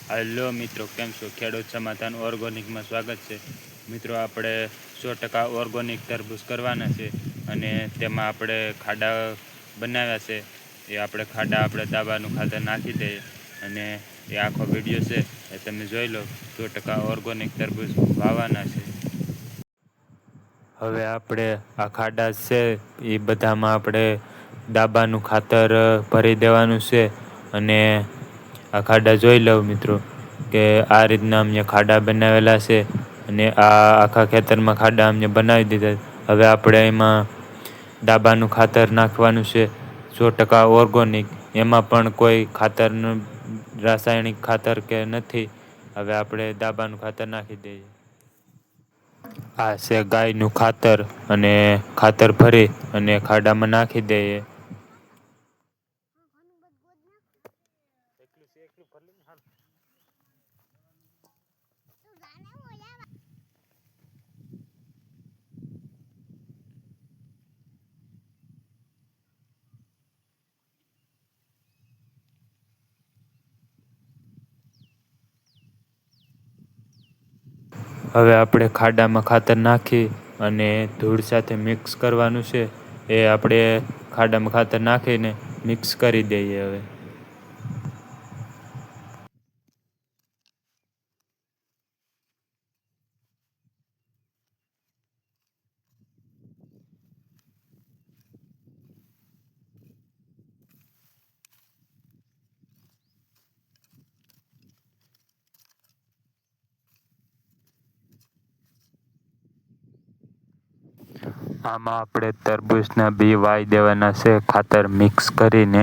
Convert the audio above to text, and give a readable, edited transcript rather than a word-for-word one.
Hello મિત્રો, કેમ છો? ખેડૂત સમાધાન ઓર્ગોનિકમાં સ્વાગત છે. મિત્રો, આપણે 100% ઓર્ગોનિક તરબૂચ કરવાના છે અને તેમાં આપણે ખાડા બનાવ્યા છે. એ આપણે દાબાનું ખાતર નાખી દઈએ અને એ આખો વિડીયો છે એ તમે જોઈ લો. 100% ઓર્ગોનિક તરબૂચ વાવવાના છે. હવે આપણે આ ખાડા છે એ બધામાં આપણે દાબાનું ખાતર ભરી દેવાનું છે અને આ ખાડા જોઈ લઉં મિત્રો કે આ રીતના અમને ખાડા બનાવેલા છે અને આ આખા ખેતરમાં ખાડા અમને બનાવી દીધા. હવે આપણે એમાં દાબાનું ખાતર નાખવાનું છે, 100% ઓર્ગોનિક. એમાં પણ કોઈ ખાતરનું રાસાયણિક ખાતર કે નથી. હવે આપણે દાબાનું ખાતર નાખી દઈએ. આ છે ગાયનું ખાતર અને ખાતર ભરી અને ખાડામાં નાખી દઈએ. હવે આપણે ખાડામાં ખાતર નાખી અને ધૂળ સાથે મિક્સ કરવાનું છે. એ આપણે ખાડામાં ખાતર નાખીને મિક્સ કરી દઈએ હવે. આમાં આપણે તરબૂચના બી વાવી દેવાના છે ખાતર મિક્સ કરીને.